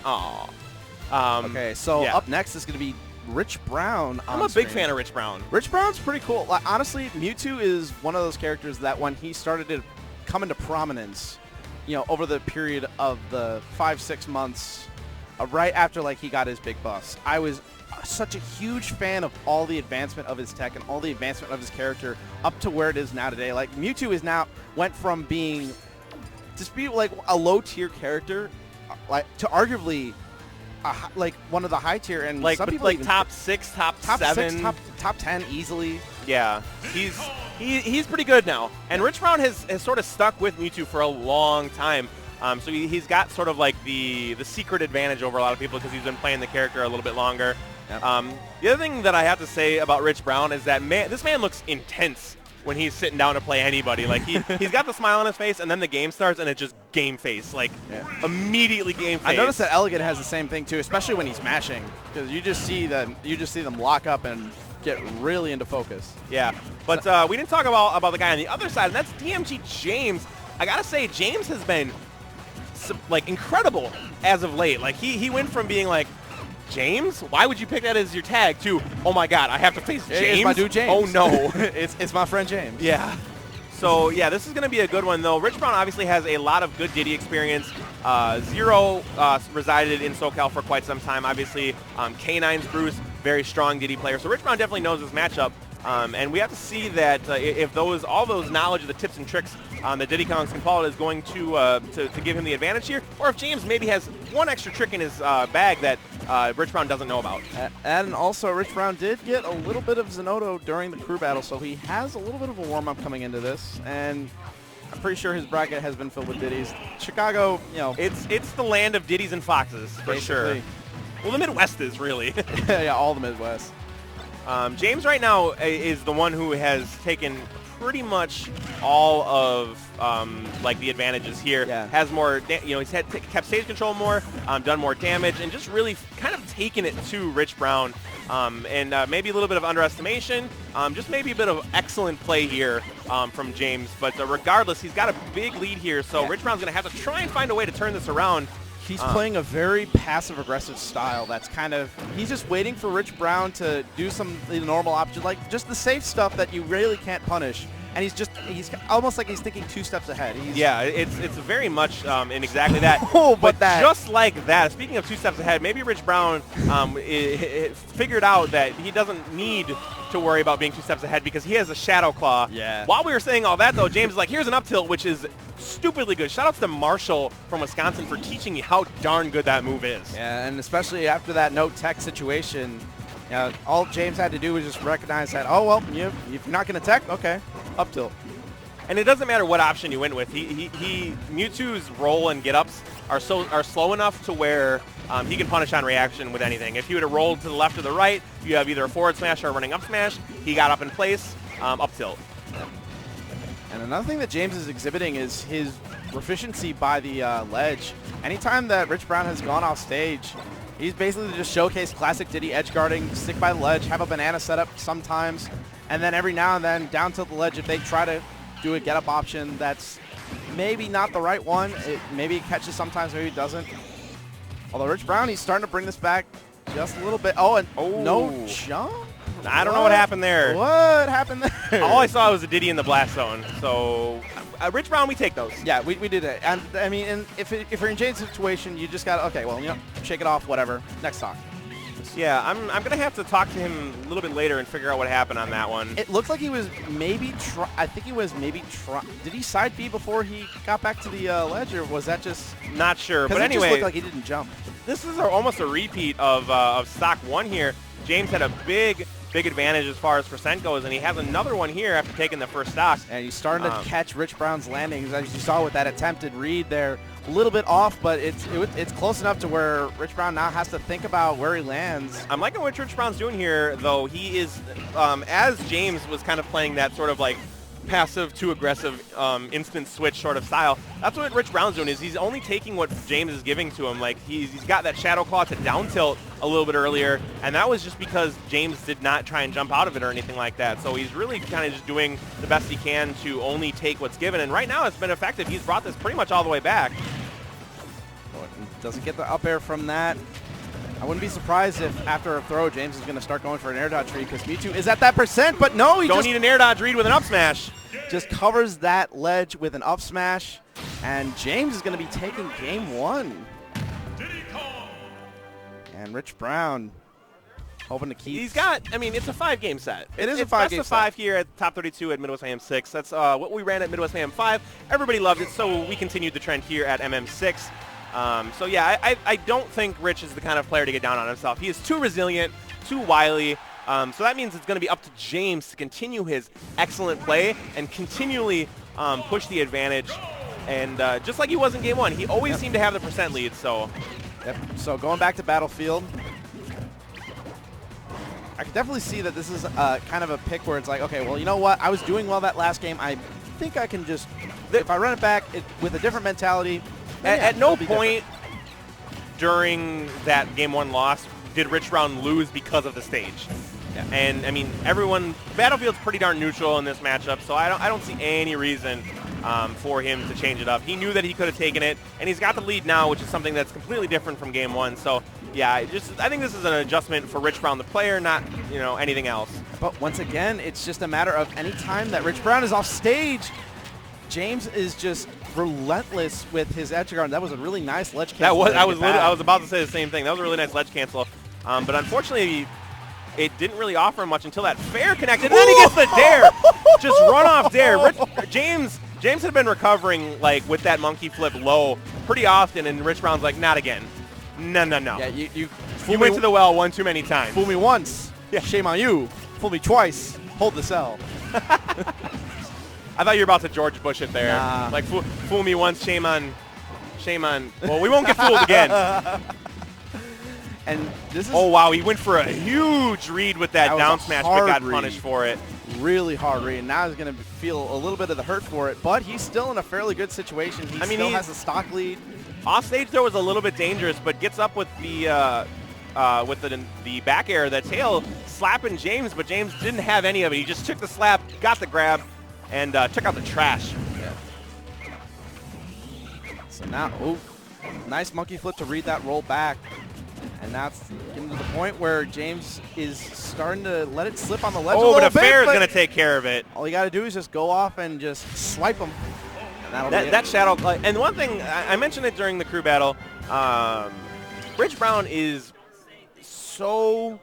Oh. Okay, so yeah. up next is going to be Rich Brown. I'm a big fan of Rich Brown. Rich Brown's pretty cool. Like, honestly, Mewtwo is one of those characters that when he started to come into prominence, over the period of the 5-6 months, right after like he got his big buffs, I was such a huge fan of all the advancement of his tech and all the advancement of his character up to where it is now today. Like Mewtwo is now went from being just be like a low tier character, like to arguably like one of the high tier, and like some people like even top 6, top 7, 6, top 10 easily. Yeah, he's pretty good now. And Rich Brown has sort of stuck with Mewtwo for a long time. So he's got sort of like the secret advantage over a lot of people because he's been playing the character a little bit longer. Yep. The other thing that I have to say about Rich Brown is that this man looks intense when he's sitting down to play anybody. Like he's got the smile on his face, and then the game starts, and it's just game face. Like immediately game face. I noticed that Elegant has the same thing too, especially when he's mashing, because you just see them lock up and get really into focus. Yeah, but we didn't talk about the guy on the other side, and that's DMG James. I gotta say, James has been like incredible as of late. Like he went from being like, James? Why would you pick that as your tag? To, oh my God, I have to face James? It's my dude James. Oh no. it's my friend James. Yeah. So yeah, this is going to be a good one though. Rich Brown obviously has a lot of good Diddy experience. Zero resided in SoCal for quite some time. Obviously, K9's Bruce, very strong Diddy player. So Rich Brown definitely knows his matchup. And we have to see that if all those knowledge of the tips and tricks that Diddy Kongs can follow is going to give him the advantage here, or if James maybe has one extra trick in his bag that Rich Brown doesn't know about. And also, Rich Brown did get a little bit of Zenotto during the crew battle, so he has a little bit of a warm-up coming into this. And I'm pretty sure his bracket has been filled with Diddies. Chicago, it's the land of Diddies and Foxes for basically. sure. Well, the Midwest is really. Yeah, all the Midwest. James right now is the one who has taken pretty much all of like the advantages here. Yeah. Has more, he's kept stage control more, done more damage, and just really kind of taken it to Rich Brown. And maybe a little bit of underestimation, just maybe a bit of excellent play here from James. But regardless, he's got a big lead here, so Rich Brown's going to have to try and find a way to turn this around. He's playing a very passive-aggressive style. That's he's just waiting for Rich Brown to do some normal options, like just the safe stuff that you really can't punish. And he's almost like he's thinking 2 steps ahead. It's very much in exactly that. but just like that, speaking of 2 steps ahead, maybe Rich Brown figured out that he doesn't need to worry about being 2 steps ahead because he has a Shadow Claw. Yeah. While we were saying all that, though, James is like, here's an up tilt, which is stupidly good. Shout-outs to Marshall from Wisconsin for teaching me how darn good that move is. Yeah, and especially after that no-tech situation, all James had to do was just recognize that, oh, well, if you're not going to tech, okay, up tilt. And it doesn't matter what option you went with. Mewtwo's roll and get-ups are slow enough to where he can punish on reaction with anything. If he would have rolled to the left or the right, you have either a forward smash or a running up smash. He got up in place, up tilt. And another thing that James is exhibiting is his proficiency by the ledge. Anytime that Rich Brown has gone off stage, he's basically just showcased classic Diddy edge guarding, stick by the ledge, have a banana setup sometimes, and then every now and then down to the ledge if they try to do a get-up option that's maybe not the right one. Maybe it catches sometimes, maybe it doesn't. Although Rich Brown, he's starting to bring this back just a little bit. Oh, and no jump? I don't know what happened there. What happened there? All I saw was a Diddy in the blast zone. So, Rich Brown, we take those. Yeah, we did it. And, I mean, and if you're in James' situation, you just got to, okay, well, shake it off, whatever. Next talk. Yeah, I'm going to have to talk to him a little bit later and figure out what happened on that one. It looked like he was maybe did he side B before he got back to the ledge, or was that just? Not sure, but it anyway. It just looked like he didn't jump. This is almost a repeat of stock 1 here. James had a big advantage as far as percent goes, and he has another one here after taking the first stock. And he's starting to catch Rich Brown's landings, as you saw with that attempted read there. A little bit off, but it's close enough to where Rich Brown now has to think about where he lands. I'm liking what Rich Brown's doing here, though. He is, as James was kind of playing that sort of like passive to aggressive instant switch sort of style. That's what Rich Brown's doing, is he's only taking what James is giving to him. Like he's got that Shadow Claw to down tilt a little bit earlier, and that was just because James did not try and jump out of it or anything like that. So he's really kind of just doing the best he can to only take what's given, and right now it's been effective. He's brought this pretty much all the way back. Doesn't get the up air from that. I wouldn't be surprised if after a throw, James is going to start going for an air dodge read because Mewtwo is at that percent, but no, he don't need an air dodge read with an up smash. Just covers that ledge with an up smash, and James is going to be taking game 1. And Rich Brown hoping to keep. He's got, I mean, it's a 5-game set. It is a 5-game set. Best of 5 here at top 32 at Midwest Mayhem 6. That's what we ran at Midwest Mayhem 5. Everybody loved it, so we continued the trend here at MM6. So yeah, I don't think Rich is the kind of player to get down on himself. He is too resilient, too wily. So that means it's going to be up to James to continue his excellent play and continually push the advantage. And just like he was in game 1, he always seemed to have the percent lead. So, so going back to Battlefield, I can definitely see that this is kind of a pick where it's like, okay, well, you know what? I was doing well that last game. I think I can just, if I run it back with a different mentality. At no point during that game 1 loss did Rich Brown lose because of the stage. Yeah. And I mean, Battlefield's pretty darn neutral in this matchup, so I don't see any reason for him to change it up. He knew that he could have taken it, and he's got the lead now, which is something that's completely different from game 1. So yeah, I think this is an adjustment for Rich Brown, the player, not anything else. But once again, it's just a matter of any time that Rich Brown is off stage, James is just relentless with his edge guard. That was a really nice ledge cancel. I was about to say the same thing. That was a really nice ledge cancel. But unfortunately, it didn't really offer him much until that fair connected. And then he gets the dare. Just run off dare. James had been recovering like with that monkey flip low pretty often, and Rich Brown's like, not again. No. Yeah, you went to the well one too many times. Fool me once. Yeah. Shame on you. Fool me twice. Hold the cell. I thought you were about to George Bush it there. Nah. Like, fool me once, shame on. Well, we won't get fooled again. And this is. Oh, wow. He went for a huge read with that down smash, but got punished for it. Really hard read. And now he's going to feel a little bit of the hurt for it, but he's still in a fairly good situation. He still has a stock lead. Off stage, though, was a little bit dangerous, but gets up with the back air, the tail slapping James, but James didn't have any of it. He just took the slap, got the grab, and took out the trash. Yeah. So now, nice monkey flip to read that roll back. And that's getting to the point where James is starting to let it slip on the ledge a little bit. But a fair is going to take care of it. All you got to do is just go off and just swipe him. And that shadow play. And one thing, I mentioned it during the crew battle, Rich Brown is so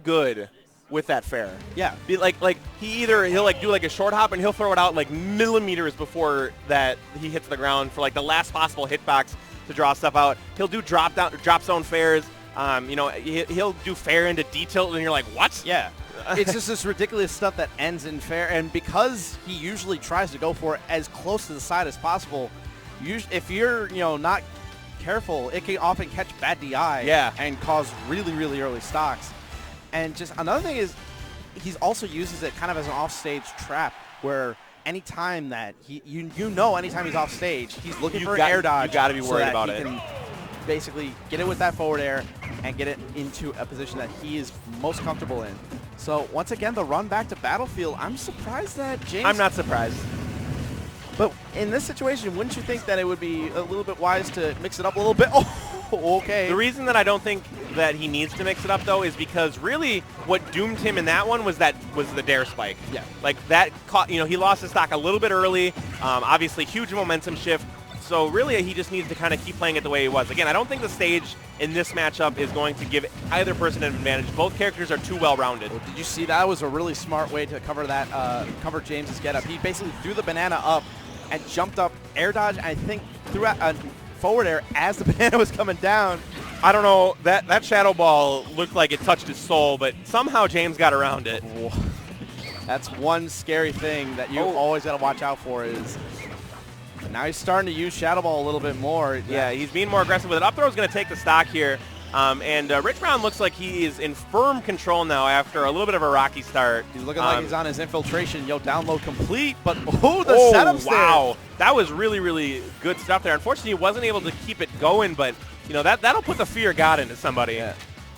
good with that fair. Yeah. He'll do like a short hop and he'll throw it out like millimeters before that he hits the ground for like the last possible hitbox to draw stuff out. He'll do drop zone fairs. He'll do fair into D-tilt and you're like, what? Yeah. It's just this ridiculous stuff that ends in fair, and because he usually tries to go for it as close to the side as possible, if you're not careful, it can often catch bad DI and cause really, really early stocks. And just another thing is he also uses it kind of as an off-stage trap where anytime that anytime he's off stage, he's looking for an air dodge. You got to be worried about it. He can basically get it with that forward air and get it into a position that he is most comfortable in. So once again, the run back to Battlefield, I'm surprised that James... I'm not surprised. But in this situation, wouldn't you think that it would be a little bit wise to mix it up a little bit? Oh, okay. The reason that I don't think that he needs to mix it up, though, is because really what doomed him in that one was the dare spike. Yeah. Like that caught, he lost his stock a little bit early. Obviously, huge momentum shift. So really, he just needs to kind of keep playing it the way he was. Again, I don't think the stage in this matchup is going to give either person an advantage. Both characters are too well-rounded. Well, did you see that was a really smart way to cover that, cover James's get-up? He basically threw the banana up and jumped up, air dodge, and I think threw out a forward air as the banana was coming down. I don't know, that shadow ball looked like it touched his soul, but somehow James got around it. That's one scary thing that you always got to watch out for is now he's starting to use shadow ball a little bit more. Yeah, he's being more aggressive with it. Up throw is going to take the stock here. And Rich Brown looks like he is in firm control now after a little bit of a rocky start. He's looking like he's on his infiltration. Download complete, but the setup there. Wow. That was really, really good stuff there. Unfortunately, he wasn't able to keep it going, but, that'll put the fear of God into somebody. Yeah.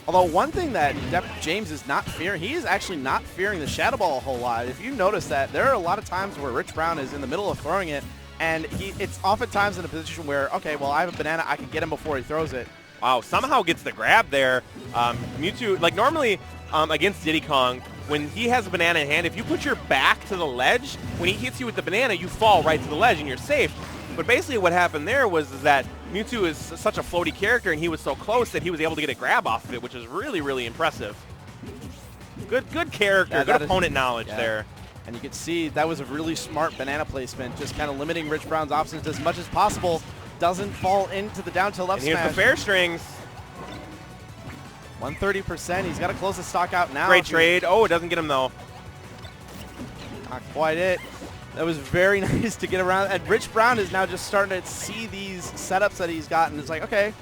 Although one thing that James is not fearing, he is actually not fearing the shadow ball a whole lot. If you notice that, there are a lot of times where Rich Brown is in the middle of throwing it, And it's oftentimes in a position where, okay, well, I have a banana. I can get him before he throws it. Wow, somehow gets the grab there. Mewtwo, like normally against Diddy Kong, when he has a banana in hand, if you put your back to the ledge, when he hits you with the banana, you fall right to the ledge and you're safe. But basically what happened there was that Mewtwo is such a floaty character and he was so close that he was able to get a grab off of it, which is really, really impressive. Good character, good opponent knowledge there. And you can see that was a really smart banana placement, just kind of limiting Rich Brown's options as much as possible. Doesn't fall into the down tilt up smash. Here's the fair strings. 130%. He's got to close the stock out now. Great trade. Oh, it doesn't get him though. Not quite it. That was very nice to get around. And Rich Brown is now just starting to see these setups that he's gotten. It's like, okay.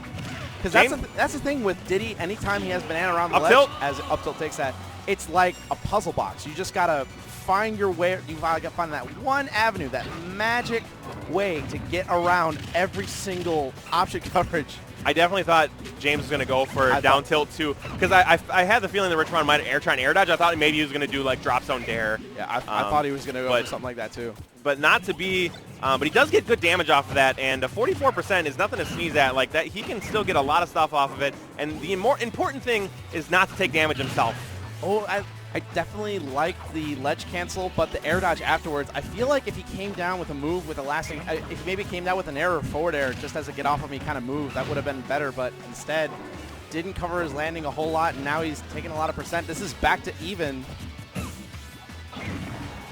Because that's the thing with Diddy. Anytime he has banana around the ledge, as up tilt takes that, it's like a puzzle box. You just got to find your way. You got to find that one avenue, that magic way to get around every single option coverage. I definitely thought James was going to go for down tilt too, because I had the feeling that Rich Brown might try and air dodge. I thought maybe he was going to do like drop zone dare. Yeah, I thought he was going to go for something like that too. But not to be. But he does get good damage off of that, and 44% is nothing to sneeze at. Like that, he can still get a lot of stuff off of it. And the more important thing is not to take damage himself. Oh, I definitely like the ledge cancel, but the air dodge afterwards, I feel like if he came down with a move with a lasting, if he maybe came down with an air or forward air just as a get off of me kind of move, that would have been better, but instead didn't cover his landing a whole lot, and now he's taking a lot of percent. This is back to even.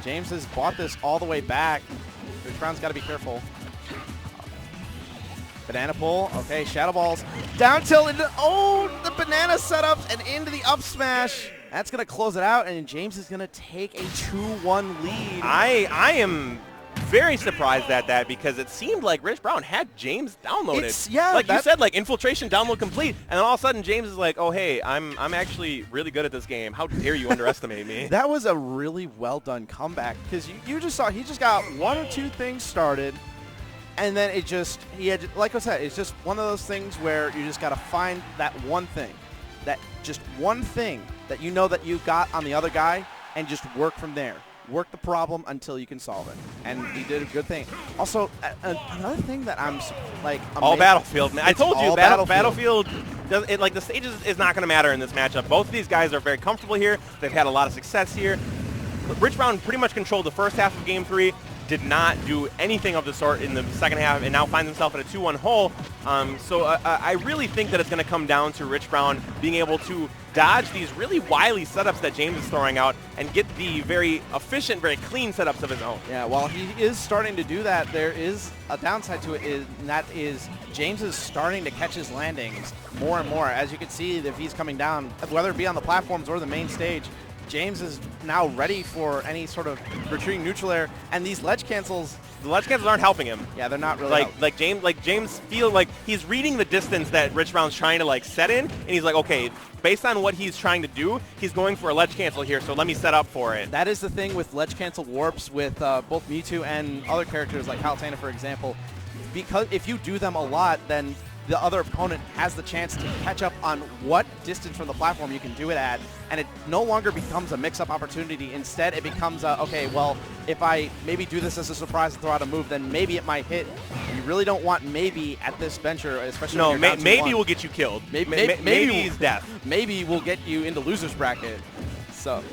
James has bought this all the way back. Rich Brown's got to be careful. Banana pull, okay, shadow balls, down tilt, into, oh, the banana setups and into the up smash. That's going to close it out, and James is going to take a 2-1 lead. I am very surprised at that because it seemed like Rich Brown had James downloaded. Yeah, like you said, like infiltration download complete, and then all of a sudden James is like, oh hey, I'm actually really good at this game. How dare you underestimate me? That was a really well done comeback because you just saw he just got one or two things started, and then he had, like I said, it's just one of those things where you just got to find that one thing, that you know that you got on the other guy, and just work from there. Work the problem until you can solve it. And he did a good thing. Also, another thing that I'm like amazed. All Battlefield, man. I told you, Battlefield like the stages is not going to matter in this matchup. Both of these guys are very comfortable here. They've had a lot of success here. Rich Brown pretty much controlled the first half of Game 3. Did not do anything of the sort in the second half, and now finds himself at a 2-1 hole. So I really think that it's going to come down to Rich Brown being able to dodge these really wily setups that James is throwing out and get the very efficient, very clean setups of his own. Yeah, while he is starting to do that, there is a downside to it, and that is James is starting to catch his landings more and more. As you can see, if he's coming down, whether it be on the platforms or the main stage, James is now ready for any sort of retreating neutral air, and these ledge cancels. The ledge cancels aren't helping him. Yeah, they're not really. Like James feel like he's reading the distance that Rich Brown's trying to like set in, and he's like, okay, based on what he's trying to do, he's going for a ledge cancel here, so let me set up for it. That is the thing with ledge cancel warps with both Mewtwo and other characters like Palutena, for example. Because if you do them a lot, then the other opponent has the chance to catch up on what distance from the platform you can do it at, and it no longer becomes a mix-up opportunity. Instead, it becomes okay, well, if I maybe do this as a surprise and throw out a move, then maybe it might hit. You really don't want maybe at this venture, especially when you're down 2-1. Maybe will get you killed. Maybe is death. Maybe will get you into loser's bracket. So,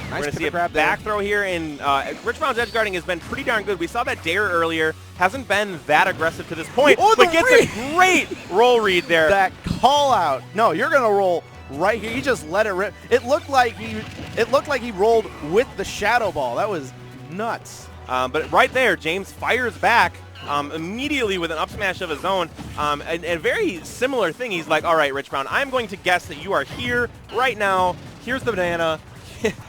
nice. We're going to see a back throw here, and Rich Brown's edge guarding has been pretty darn good. We saw that dare earlier. Hasn't been that aggressive to this point, but gets a great roll read there. That call out. No, you're going to roll right here. He just let it rip. It looked like he rolled with the shadow ball. That was nuts. But right there, James fires back immediately with an up smash of his own. A very similar thing. He's like, all right, Rich Brown, I'm going to guess that you are here right now. Here's the banana.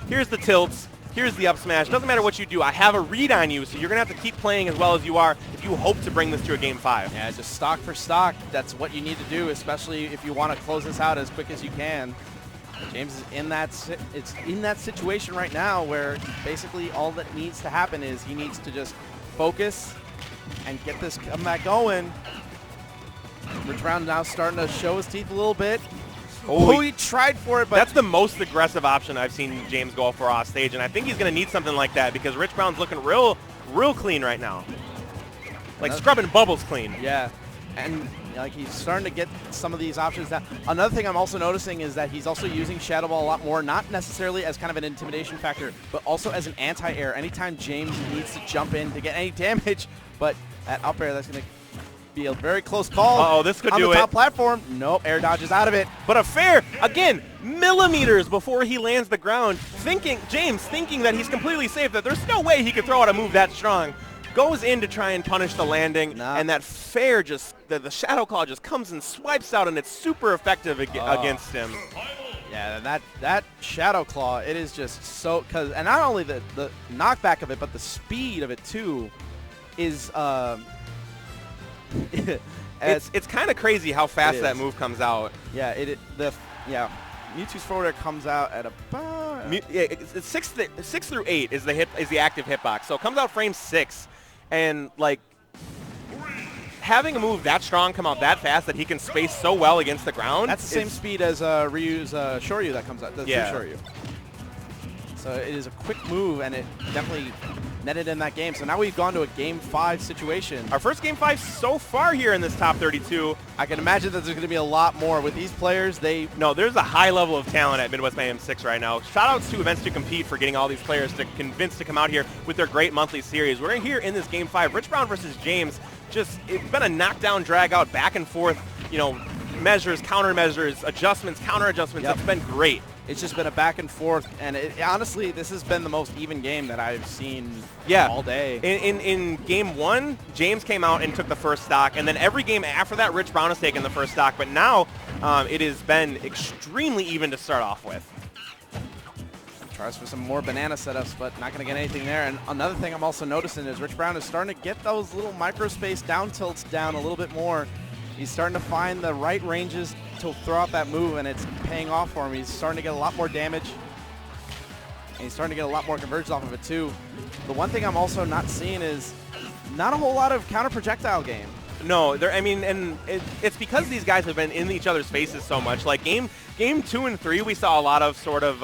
Here's the tilts. Here's the up smash. Doesn't matter what you do. I have a read on you, so you're going to have to keep playing as well as you are if you hope to bring this to a Game 5. Yeah, just stock for stock. That's what you need to do, especially if you want to close this out as quick as you can. James is in that situation right now where basically all that needs to happen is he needs to just focus and get this comeback going. Rich Brown now starting to show his teeth a little bit. Oh, he tried for it, but that's the most aggressive option I've seen James go for off stage, and I think he's going to need something like that because Rich Brown's looking real clean right now. like scrubbing bubbles clean. Yeah, and like he's starting to get some of these options. Now, another thing I'm also noticing is that he's also using Shadow Ball a lot more, not necessarily as kind of an intimidation factor, but also as an anti-air. Anytime James needs to jump in to get any damage, but at up air, that's going to be a very close call. Uh-oh, this could do it. On the top platform. Nope, air dodges out of it. But a fair, again, millimeters before he lands the ground, James thinking that he's completely safe, that there's no way he could throw out a move that strong, goes in to try and punish the landing, and that fair just, the Shadow Claw just comes and swipes out, and it's super effective against him. Yeah, that Shadow Claw, it is just so, and not only the knockback of it, but the speed of it too is, it's kind of crazy how fast that move comes out. Yeah, Mewtwo's forward air comes out at about it's 6 through 8 is the active hitbox, so it comes out frame 6, and like having a move that strong come out that fast that he can space so well against the ground. That's the same speed as Ryu's Shoryu that comes out. Yeah. Shoryu. So it is a quick move, and it definitely netted in that game. So now we've gone to a Game 5 situation. Our first Game 5 so far here in this top 32. I can imagine that there's going to be a lot more with these players. No, there's a high level of talent at Midwest Mayhem 6 right now. Shout-outs to Events to Compete for getting all these players to convince to come out here with their great monthly series. We're here in this Game 5. Rich Brown versus James. It's been a knockdown, drag-out, back and forth, measures, countermeasures, adjustments, counter-adjustments. Yep. It's been great. It's just been a back and forth, and honestly, this has been the most even game that I've seen all day. In Game 1, James came out and took the first stock, and then every game after that, Rich Brown has taken the first stock, but now it has been extremely even to start off with. Tries for some more banana setups, but not going to get anything there. And another thing I'm also noticing is Rich Brown is starting to get those little microspace down tilts down a little bit more. He's starting to find the right ranges to throw out that move, and it's paying off for him. He's starting to get a lot more damage, and he's starting to get a lot more conversions off of it too. The one thing I'm also not seeing is not a whole lot of counter projectile game. No, it's because these guys have been in each other's faces so much. Like game 2 and 3, we saw a lot of sort of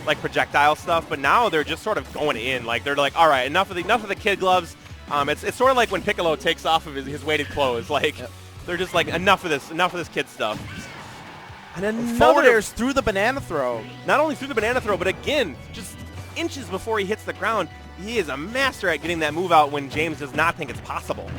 like projectile stuff, but now they're just sort of going in. Like they're like, all right, enough of the kid gloves. It's sort of like when Piccolo takes off of his weighted clothes. Like. Yep. They're just like, enough of this kid stuff. And then forward airs through the banana throw. Not only through the banana throw, but again, just inches before he hits the ground, he is a master at getting that move out when James does not think it's possible.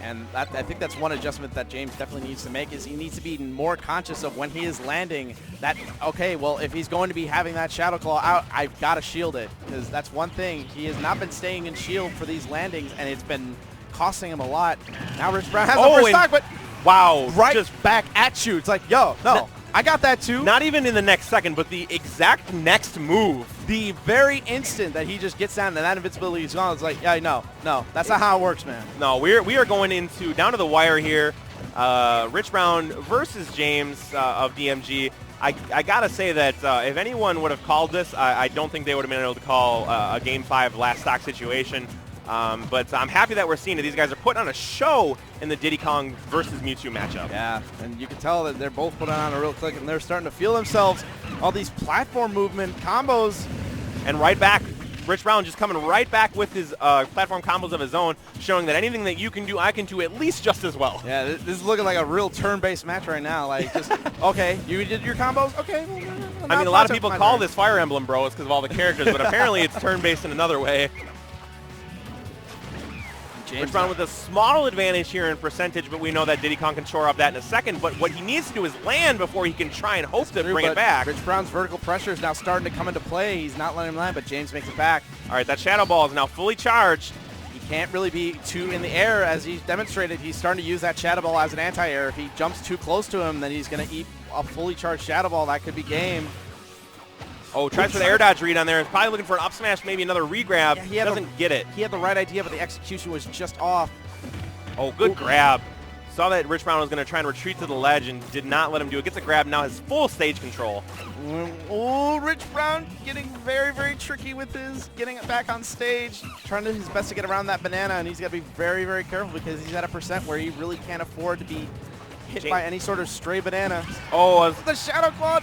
And I think that's one adjustment that James definitely needs to make, is he needs to be more conscious of when he is landing that, okay, well, if he's going to be having that Shadow Claw out, I've got to shield it, because that's one thing. He has not been staying in shield for these landings, and it's been costing him a lot. Now Rich Brown has the first stock, but wow, just back at you. It's like, yo, no, I got that too. Not even in the next second, but the exact next move. The very instant that he just gets down and that invincibility is gone, it's like, yeah, no, that's not how it works, man. No, we are going into down to the wire here. Rich Brown versus James of DMG. I gotta say that if anyone would have called this, I don't think they would have been able to call a Game 5 last stock situation. But I'm happy that we're seeing it. These guys are putting on a show in the Diddy Kong versus Mewtwo matchup. Yeah, and you can tell that they're both putting on a real click, and they're starting to feel themselves. All these platform movement combos. And right back, Rich Brown just coming right back with his platform combos of his own, showing that anything that you can do, I can do at least just as well. Yeah, this is looking like a real turn-based match right now. Like, just, okay, you did your combos? Okay. Well, I mean, a lot of people call this Fire Emblem Bros because of all the characters, but apparently it's turn-based in another way. Rich Brown with a small advantage here in percentage, but we know that Diddy Kong can shore up that in a second. But what he needs to do is land before he can try and hope to bring it back. Rich Brown's vertical pressure is now starting to come into play. He's not letting him land, but James makes it back. All right, that Shadow Ball is now fully charged. He can't really be too in the air, as he's demonstrated. He's starting to use that Shadow Ball as an anti-air. If he jumps too close to him, then he's going to eat a fully charged Shadow Ball. That could be game. Oh, tries for the air dodge read on there. He's probably looking for an up smash, maybe another regrab. Yeah, he doesn't get it. He had the right idea, but the execution was just off. Oh, good grab. Saw that Rich Brown was going to try and retreat to the ledge and did not let him do it. Gets a grab, now has full stage control. Oh, Rich Brown getting very, very tricky with his getting it back on stage. Trying to do his best to get around that banana, and he's got to be very, very careful because he's at a percent where he really can't afford to be hit by any sort of stray banana. Oh, the Shadow Claw,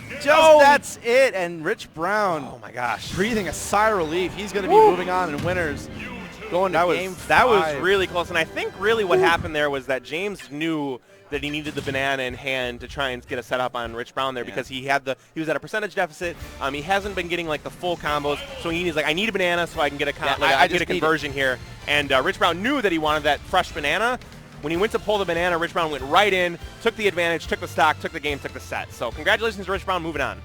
that's it. And Rich Brown, oh my gosh, breathing a sigh of relief. He's going to be moving on in winners. Going to That game was that was 5. really close, and I think really what happened there was that James knew that he needed the banana in hand to try and get a setup on Rich Brown there because he was at a percentage deficit. He hasn't been getting like the full combos, so he's like, I need a banana so I can get a I get a conversion here. And Rich Brown knew that he wanted that fresh banana. When he went to pull the banana, Rich Brown went right in, took the advantage, took the stock, took the game, took the set. So congratulations to Rich Brown, moving on.